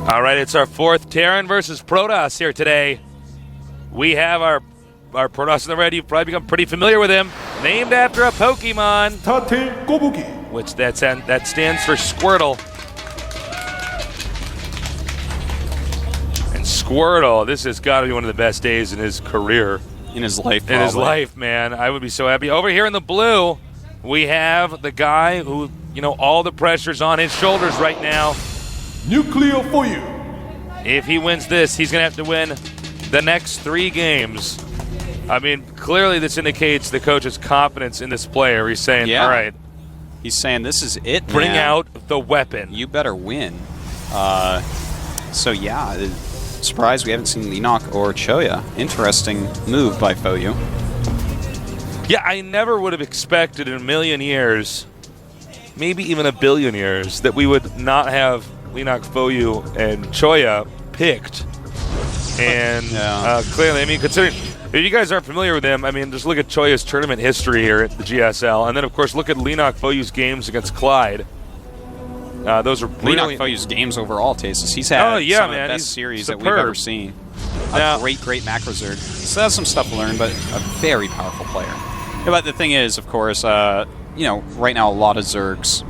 All right, it's our fourth Terran versus Protoss here today. We have our Protoss in the red. You've probably become pretty familiar with him. Named after a Pokemon. StarTale 꼬부기. Which that stands for Squirtle. And Squirtle, this has got to be one of the best days in his career. In his life, probably. In his life, man. I would be so happy. Over here in the blue, we have the guy who, all the pressure's on his shoulders right now. Nuclear fOu. If he wins this, he's going to have to win the next 3 games. I mean, clearly this indicates the coach's confidence in this player. He's saying, all right. He's saying, this is it, Bring out the weapon. You better win. Surprised we haven't seen Enoch or Choya. Interesting move by fOu. Yeah, I never would have expected in a million years, maybe even a billion years, that we would not have Enoch, fOu, and Choya picked. And clearly, I mean, considering, if you guys aren't familiar with him, I mean, just look at Choya's tournament history here at the GSL. And then, of course, look at Enoch, fOu's games against Clyde. Those are brilliant. Enoch, fOu's games overall, Tastes. He's had some of the best series that we've ever seen. A great macro Zerg. So that's some stuff to learn, but a very powerful player. Yeah, but the thing is, of course, right now a lot of Zergs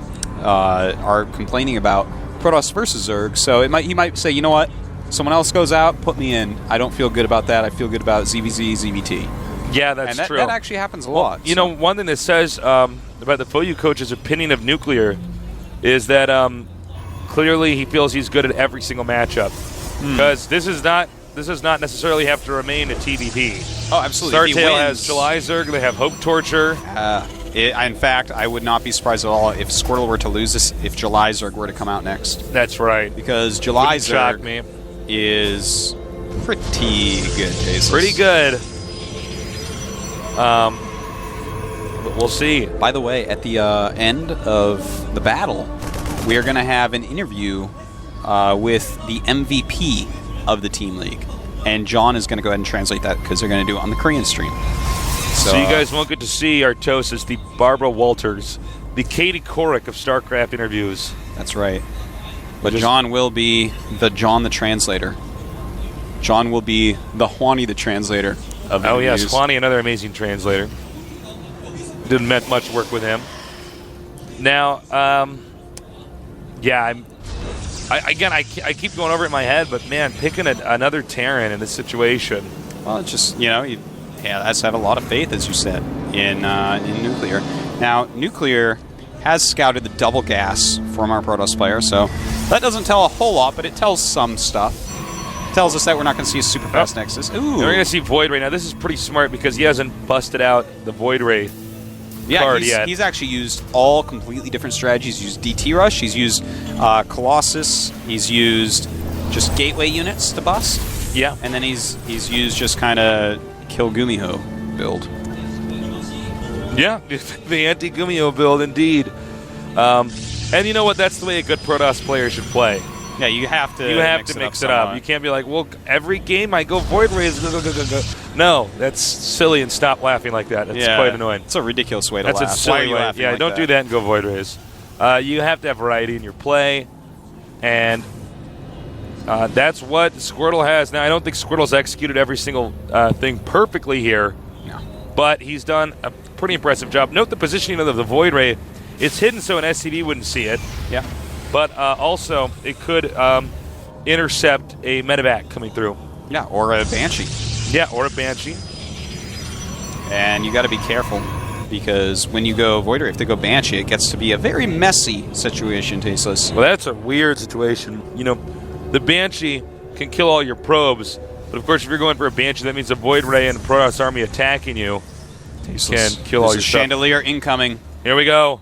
are complaining about Protoss versus Zerg. So he might say, you know what? Someone else goes out, put me in. I don't feel good about that. I feel good about ZVZ, ZVT. Yeah, that's true. That actually happens a lot. One thing that says about the fOu coach's opinion of Nuclear is that clearly he feels he's good at every single matchup. Because this does not necessarily have to remain a TVP. Oh, absolutely. StarTale has July Zerg. They have Hope Torture. In fact, I would not be surprised at all if Squirtle were to lose this if July Zerg were to come out next. That's right. Because July Zerg is pretty good, Tasteless. Pretty good. But we'll see. By the way, at the end of the battle, we are going to have an interview with the MVP of the Team League. And John is going to go ahead and translate that because they're going to do it on the Korean stream. So you guys won't get to see Artosis, the Barbara Walters, the Katie Couric of StarCraft interviews. That's right. But John will be the John the Translator. John will be the Juani the Translator of interviews. Oh, yes, Juani, another amazing translator. Didn't met much work with him. Now, I keep going over it in my head, but man, picking another Terran in this situation. Well, it's just, he has to have a lot of faith, as you said, in Nuclear. Now, Nuclear has scouted the double gas from our Protoss player, so that doesn't tell a whole lot, but it tells some stuff. It tells us that we're not going to see a super fast Nexus. Ooh. We're going to see Void Ray. Now, this is pretty smart because he hasn't busted out the Void Ray card yet. He's actually used all completely different strategies. He's used DT Rush, he's used Colossus, he's used just gateway units to bust. Yeah. And then he's used just kind of kill Gumiho build. Yeah, the anti-Gumiho build, indeed. And you know what? That's the way a good Protoss player should play. Yeah, you have to mix it up. You can't be like, well, every game I go Void Rays. Go. No, that's silly, and stop laughing like that. It's quite annoying. It's a ridiculous way to laugh. That's a silly way. Yeah, like don't do that and go Void Rays. You have to have variety in your play, and that's what Squirtle has. Now, I don't think Squirtle's executed every single thing perfectly here, but he's done a pretty impressive job. Note the positioning of the Void Ray. It's hidden so an SCV wouldn't see it. Yeah. But also, it could intercept a medevac coming through. Yeah, or a Banshee. Yeah, or a Banshee. And you got to be careful, because when you go Void Ray, if they go Banshee, it gets to be a very messy situation, Tasteless. Well, that's a weird situation. The Banshee can kill all your probes, but of course, if you're going for a Banshee, that means a Void Ray and a Protoss army attacking you can kill all your stuff. Chandelier incoming. Here we go.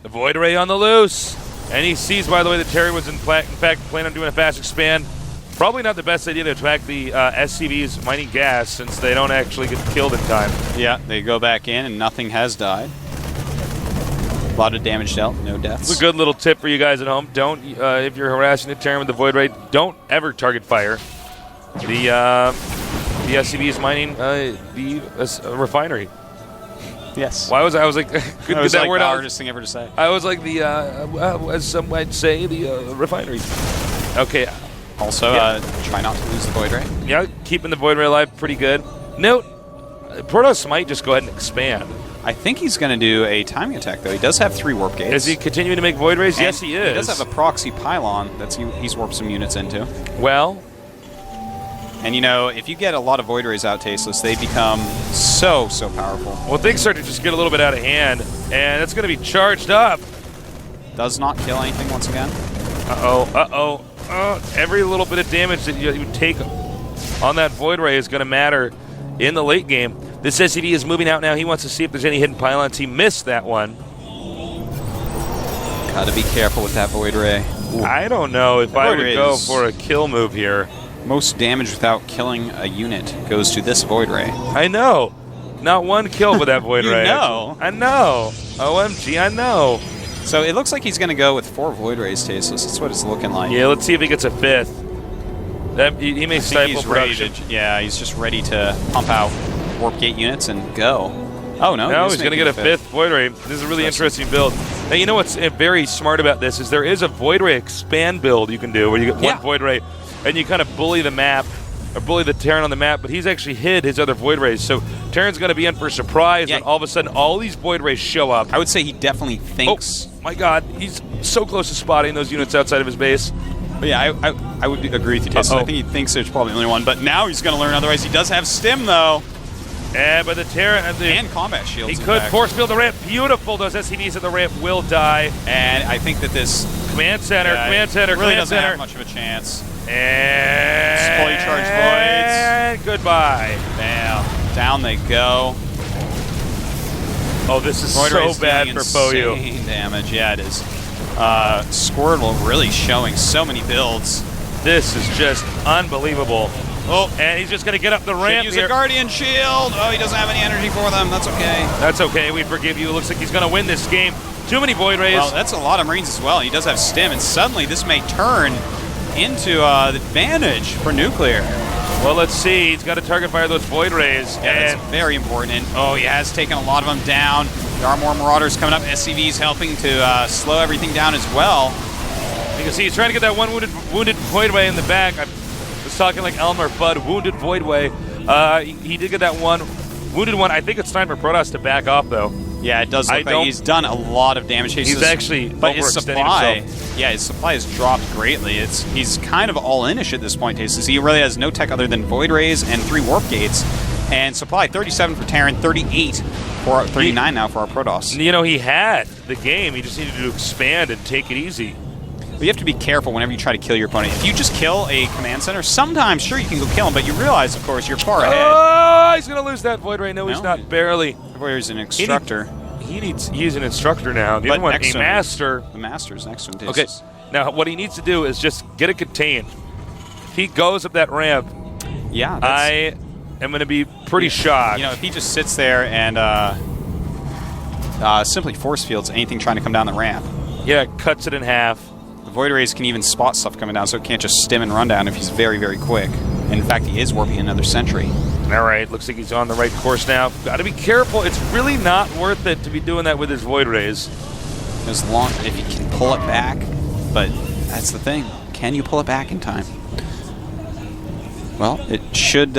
The Void Ray on the loose. And he sees, by the way, that Terry was in fact planning on doing a fast expand. Probably not the best idea to attack the SCV's mining gas, since they don't actually get killed in time. Yeah, they go back in and nothing has died. A lot of damage dealt, no deaths. It's a good little tip for you guys at home. Don't, if you're harassing the Terran with the Void Ray, don't ever target fire. The SCV is mining the refinery. Yes. Why was I was like, good was that like word the out. hardest thing ever to say. I was like as some might say, the refinery. Okay, Also, try not to lose the Void Ray. Yeah, keeping the Void Ray alive pretty good. Note, Protoss might just go ahead and expand. I think he's going to do a timing attack, though. He does have 3 warp gates. Is he continuing to make Void Rays? Yes, he is. He does have a proxy pylon that he's warped some units into. Well... And, you know, if you get a lot of Void Rays out, Tasteless, they become so powerful. Well, things start to just get a little bit out of hand, and it's going to be charged up. Does not kill anything once again. Every little bit of damage that you take on that Void Ray is going to matter in the late game. This SCV is moving out now. He wants to see if there's any hidden pylons. He missed that one. Gotta be careful with that Void Ray. Ooh. I don't know if I would go for a kill move here. Most damage without killing a unit goes to this Void Ray. I know. Not one kill with that Void Ray. know. I know. OMG, I know. So it looks like he's going to go with 4 Void Rays, Tasteless. That's what it's looking like. Yeah, let's see if he gets a 5th. He may stifle production. Yeah, he's just ready to pump out Warp Gate units and go. Oh, no. No, he's going to get a 5th Void Ray. This is a really interesting build. Now, you know what's very smart about this is there is a Void Ray expand build you can do where you get one Void Ray and you kind of bully the map, or bully the Terran on the map, but he's actually hid his other Void Rays. So Terran's going to be in for a surprise, and all of a sudden all these Void Rays show up. I would say he definitely thinks... Oh, my God. He's so close to spotting those units outside of his base. But yeah, I would agree with you, Tasteless. I think he thinks there's probably only one, but now he's going to learn otherwise. He does have Stim, though. But the Terran... And combat shields, he could force field the ramp. Beautiful. Those SCVs at the ramp will die. And I think that this... Command center, really doesn't have much of a chance. And fully charged voids. And goodbye. Bam. Down they go. Oh, this is so bad for fOu. Insane damage. Yeah, it is. Squirtle really showing so many builds. This is just unbelievable. Oh, and he's just going to get up the ramp use a Guardian Shield. Oh, he doesn't have any energy for them. That's okay. That's okay. We forgive you. It looks like he's going to win this game. Too many Void Rays. Well, that's a lot of Marines as well. He does have Stim, and suddenly this may turn into the advantage for Nuclear. Well, let's see. He's got to target fire those Void Rays. Yeah, and that's very important. And, he has taken a lot of them down. There are more Marauders coming up. SCV's helping to slow everything down as well. You can see he's trying to get that one wounded Void Ray in the back. I was talking like Elmer Fudd, wounded Void Ray. He did get that one wounded one. I think it's time for Protoss to back off, though. Yeah, it does look like he's done a lot of damage. He's actually his supply, his supply has dropped greatly. He's kind of all-in-ish at this point, Tasteless. He really has no tech other than Void Rays and 3 Warp Gates. And supply, 37 for Terran, 38 for 39 now for our Protoss. You know, he had the game. He just needed to expand and take it easy. But you have to be careful whenever you try to kill your opponent. If you just kill a command center, sometimes, sure, you can go kill him, but you realize, of course, you're far ahead. Oh, he's going to lose that Void Ray. No, he's not. Barely. The Void Ray's an instructor. He's an instructor now. The other one, a master. The master's next to him. Okay. Now, what he needs to do is just get it contained. If he goes up that ramp, I am going to be pretty shocked. You know, if he just sits there and simply force fields anything trying to come down the ramp. Yeah, cuts it in half. The Void Rays can even spot stuff coming down, so it can't just stim and run down if he's very, very quick. In fact, he is warping another sentry. All right, looks like he's on the right course now. Got to be careful. It's really not worth it to be doing that with his Void Rays. As long if he can pull it back, but that's the thing. Can you pull it back in time? Well, it should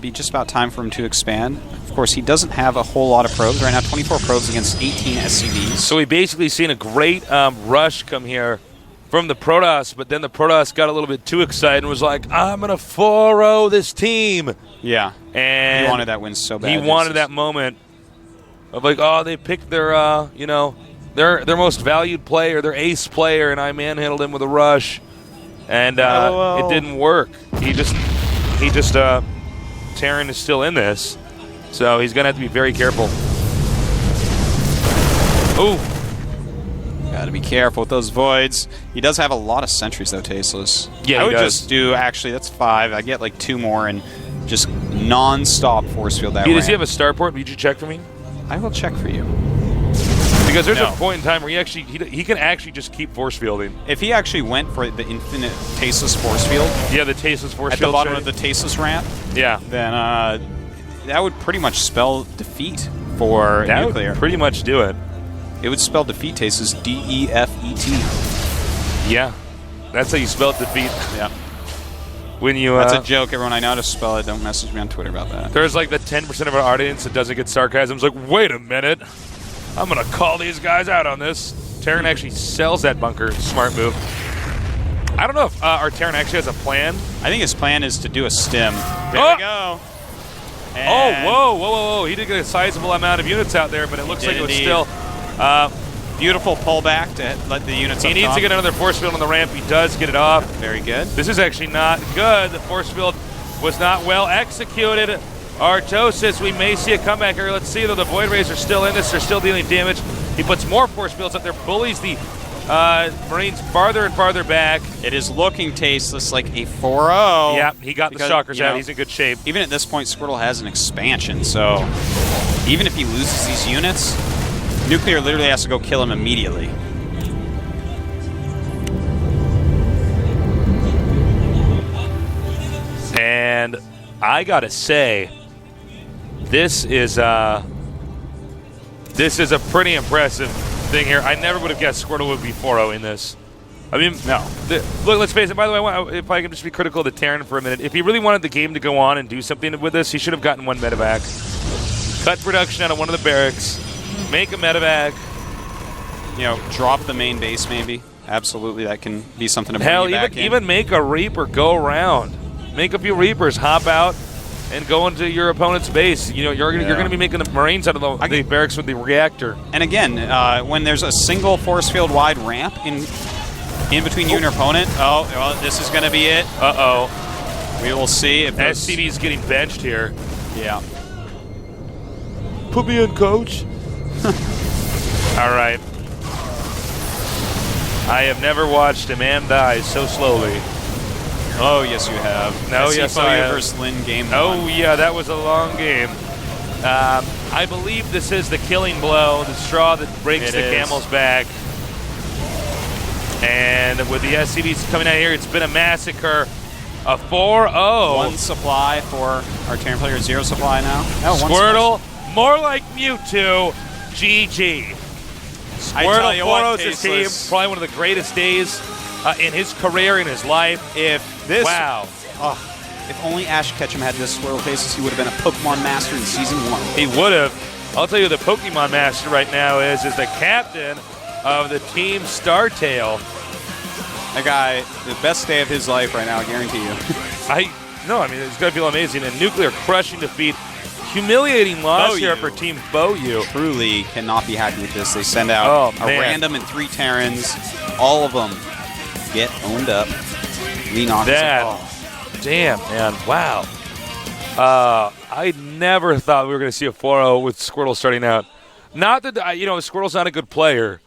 be just about time for him to expand. Of course, he doesn't have a whole lot of probes right now. 24 probes against 18 SCVs. So we basically seen a great rush come here from the Protoss, but then the Protoss got a little bit too excited and was like, I'm going to 4-0 this team. Yeah. And he wanted that win so bad. He wanted that moment of like, they picked their, their most valued player, their ace player, and I manhandled him with a rush. And it didn't work. He just Terran is still in this. So he's going to have to be very careful. Ooh. Got to be careful with those voids. He does have a lot of sentries, though, Tasteless. Yeah, I would just do, actually, that's 5. I get like 2 more and just non-stop force field that way. Does he have a starport? Would you check for me? I will check for you. Because there's a point in time where he can actually just keep force fielding. If he actually went for the infinite Tasteless force field. Yeah, the Tasteless force field. At the bottom of the Tasteless ramp. Yeah. Then that would pretty much spell defeat for Nuclear. Nuclear. Would pretty much do it. It would spell defeat, Tasteless, D-E-F-E-T. Yeah. That's how you spell defeat. Yeah. when you... That's a joke, everyone. I know how to spell it. Don't message me on Twitter about that. There's like the 10% of our audience that doesn't get sarcasm. It's like, wait a minute. I'm going to call these guys out on this. Terran actually sells that bunker. Smart move. I don't know if our Terran actually has a plan. I think his plan is to do a stim. There we go. And whoa. He did get a sizable amount of units out there, but it looks like it was still... beautiful pullback to let the units He needs to get another force field on the ramp. He does get it off. Very good. This is actually not good. The force field was not well executed. Artosis, we may see a comeback here. Let's see, though. The Void Rays are still in this. They're still dealing damage. He puts more force fields up there, bullies the Marines farther and farther back. It is looking tasteless, like a 4-0. Yeah, he got the shockers out. He's in good shape. Even at this point, Squirtle has an expansion, so even if he loses these units, Nuclear literally has to go kill him immediately. And I gotta say, this is a pretty impressive thing here. I never would have guessed Squirtle would be 4-0 in this. I mean, no. Look, let's face it. By the way, if I can just be critical of the Terran for a minute, if he really wanted the game to go on and do something with this, he should have gotten one medevac. Cut production out of one of the barracks. Make a medevac. You know, drop the main base maybe. Absolutely, that can be something to bring you back in. Even make a Reaper go around. Make a few Reapers, hop out, and go into your opponent's base. You know, you're going to be making the Marines out of the barracks with the reactor. And again, when there's a single force field wide ramp in between you and your opponent, well, this is going to be it. We will see if SCV is getting benched here. Yeah. Put me in, coach. All right. I have never watched a man die so slowly. Oh, yes, you have. No, yes, I have. Versus Lin game one. Yeah, that was a long game. I believe this is the killing blow, the straw that breaks the camel's back. And with the SCVs coming out here, it's been a massacre. A 4-0. One supply for our Terran player, 0 supply now. Squirtle, more like Mewtwo. GG. Squirtle 4-0's his team. Probably one of the greatest days in his career, in his life. Wow. If only Ash Ketchum had this Squirtle faces, he would have been a Pokemon Master in Season 1. He would have. I'll tell you who the Pokemon Master right now is the captain of the team StarTale. That guy, the best day of his life right now, I guarantee you. No, I mean, it's going to feel amazing. And Nuclear crushing defeat. Humiliating loss here for Team fOu. Truly cannot be happy with this. They send out a random and 3 Terrans. All of them get owned up. Damn, man. Wow. I never thought we were going to see a 4-0 with Squirtle starting out. Not that, Squirtle's not a good player.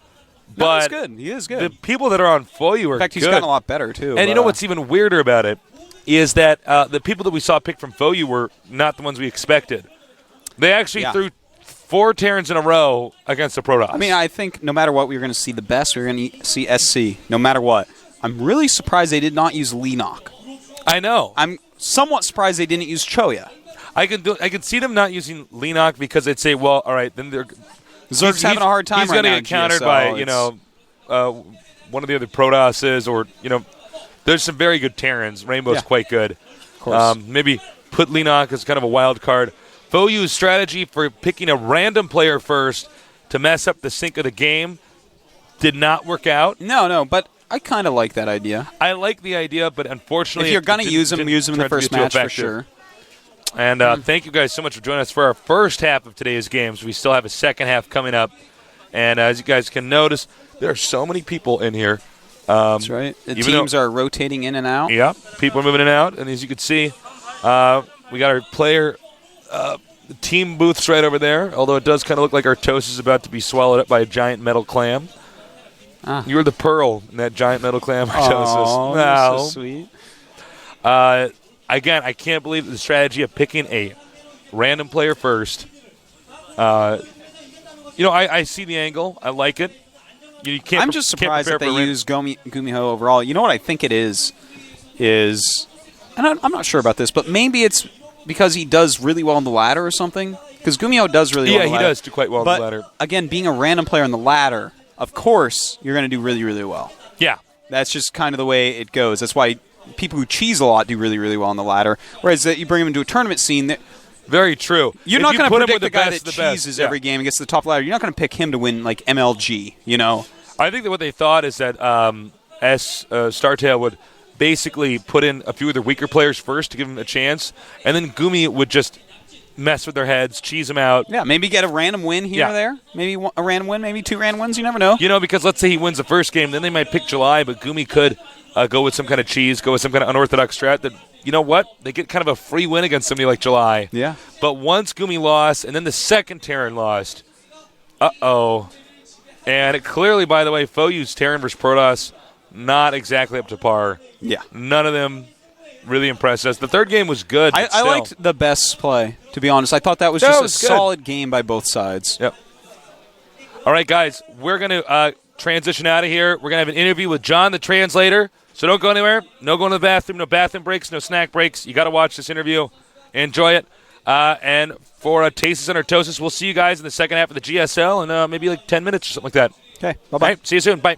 But he's good. He is good. The people that are on fOu are good. In fact, he's gotten a lot better, too. And you know what's even weirder about it is that the people that we saw picked from fOu were not the ones we expected. They actually threw 4 Terrans in a row against the Protoss. I mean, I think no matter what, we were going to see the best. We were going to see SC, no matter what. I'm really surprised they did not use Leenock. I know. I'm somewhat surprised they didn't use Choya. I can see them not using Leenock because they'd say, well, all right, then they're... Zerg's having a hard time right now. He's going to get countered by, one of the other Protosses or, there's some very good Terrans. Rainbow's quite good. Of course. Maybe put Leenock as kind of a wild card. fOu's strategy for picking a random player first to mess up the sync of the game did not work out. No, but I kind of like that idea. I like the idea, but unfortunately... If you're going to use him in the first match for sure. And thank you guys so much for joining us for our first half of today's games. We still have a second half coming up. And as you guys can notice, there are so many people in here. That's right. The teams are rotating in and out. Yeah, people are moving in and out. And as you can see, we got our player team booths right over there, although it does kind of look like Artosis is about to be swallowed up by a giant metal clam. You're the pearl in that giant metal clam, Artosis. Oh, so sweet. Again, I can't believe the strategy of picking a random player first. I see the angle. I like it. I'm just surprised that they use Gumiho overall. You know what I think it is, and I'm not sure about this, but maybe it's because he does really well on the ladder or something. Because Gumiho does really well on the ladder. Yeah, he does do quite well on the ladder. Again, being a random player on the ladder, of course, you're going to do really, really well. Yeah. That's just kind of the way it goes. That's why people who cheese a lot do really, really well on the ladder. Whereas that you bring them into a tournament scene that. Very true. You're not going to predict the guy that cheeses every game and gets to the top ladder. You're not going to pick him to win like MLG, you know? I think that what they thought is that StarTale would basically put in a few of their weaker players first to give them a chance, and then Gumi would just mess with their heads, cheese them out. Yeah, maybe get a random win here or there. Maybe a random win, maybe 2 random wins. You never know. You know, because let's say he wins the first game, then they might pick July, but Gumi could go with some kind of cheese, go with some kind of unorthodox strat that, you know what? They get kind of a free win against somebody like July. Yeah. But once Gumi lost, and then the second Terran lost, uh-oh. And it clearly, by the way, fOu's Terran versus Protoss, not exactly up to par. Yeah. None of them really impressed us. The third game was good. I liked the best play, to be honest. I thought that was just a solid game by both sides. Yep. All right, guys, we're going to transition out of here. We're going to have an interview with John, the translator. So don't go anywhere. No going to the bathroom. No bathroom breaks. No snack breaks. You got to watch this interview. Enjoy it. And for Tastes and Artosis, we'll see you guys in the second half of the GSL in maybe like 10 minutes or something like that. Okay. Bye-bye. Right, see you soon. Bye.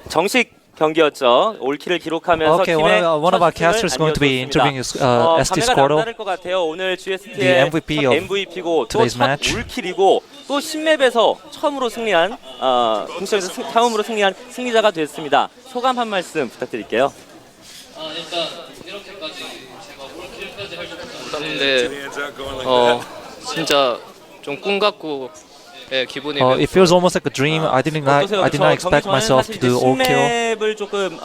정식 경기였죠. 올킬을 기록하면서 Okay, one of our casters is going to be interviewing ST Squirtle, 오늘 GST의 the MVP of MVP고 또 today's 첫 match. 올킬이고 또 10맵에서 처음으로 승리한 동시에서 처음으로 승리한 승리자가 됐습니다. 소감 한 말씀 부탁드릴게요. 일단 이렇게까지 제가 올킬까지 할 줄 몰랐는데 진짜 좀 꿈 같고 기분이 it feels almost like a dream. I did not expect myself to do all kill. 10맵을 조금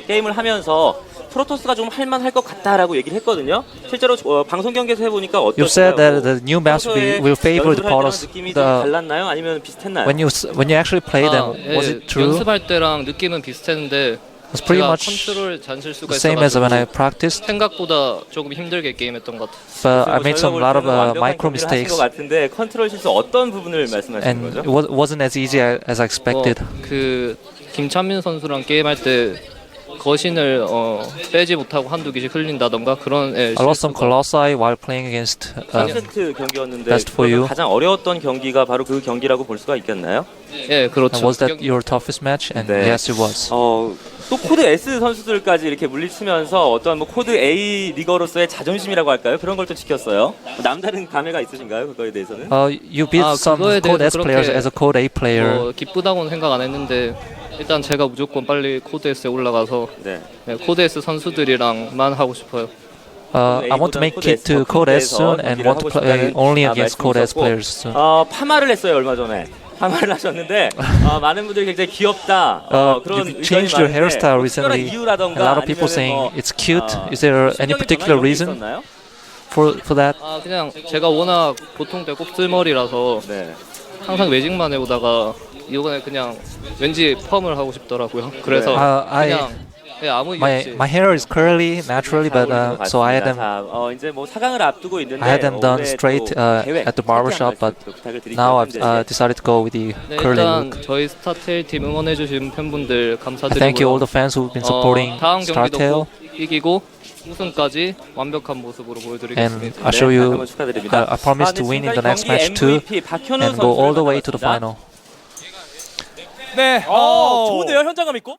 게임을 하면서 프로토스가 좀 할만할 것 같다라고 얘기를 했거든요. 실제로 방송 경기에서 해보니까 어떠세요? You've said that the new maps will favor the Protoss. 느낌이 좀 달랐나요? 아니면 비슷했나요? When you actually play them, was it true? 연습할 때랑 느낌은 비슷했는데 It's pretty 제가 much 컨트롤 잔실수가 the same as when I practiced. 생각보다 조금 힘들게 게임했던 것 같아요. But I made a lot of micro mistakes, 같은데 컨트롤 실수 어떤 부분을 말씀하시는 and 거죠? it wasn't as easy as I expected. 그 김찬민 선수랑 게임할 때 거신을 빼지 못하고 한두 개씩 흘린다던가 그런 I lost some Colossi while playing against 3세트 경기였는데 best for you. 가장 어려웠던 경기가 바로 그 경기라고 볼 수가 있겠나요? 예, 그렇죠. And was that your toughest match? And 네. yes, it was. 또 코드 S 선수들까지 이렇게 물리치면서 어떤 뭐 코드 A 리거로서의 자존심이라고 할까요? 그런 걸 또 지켰어요. 남다른 감회가 있으신가요? 그거에 대해서는? You beat some Code S players as a Code A player. 기쁘다고는 생각 안 했는데 일단 제가 무조건 빨리 코드 S에 올라가서 코드 S 선수들이랑만 하고 싶어요. I want to make it to Code S soon and want to play only against Code S players soon. 파마를 했어요 얼마 전에. 파마를 하셨는데 많은 분들이 굉장히 귀엽다. 그런 you changed your hairstyle recently. A lot of people saying it's cute. Is there any particular reason for that? 그냥 제가 워낙 보통 때 곱슬머리라서 항상 매직만 해오다가 이번에 그냥 왠지 펌을 하고 싶더라고요. 그래서 그냥 아무 이유 없이 my hair is curly naturally, but so I had them. 이제 뭐 4강을 앞두고 있는데 I had them done straight at the barbershop, but now I've decided to go with the curly 일단 look. 저희 스타테일 팀 응원해주신 팬분들 감사드리고요. Thank you all the fans who've been supporting 다음 경기도 StarTale. 꼭 이기고 우승까지 완벽한 모습으로 보여드리겠습니다. And I show you, I promise to win in the next match too, and go all the way to the final. 네, 좋은데요, 현장감 있고.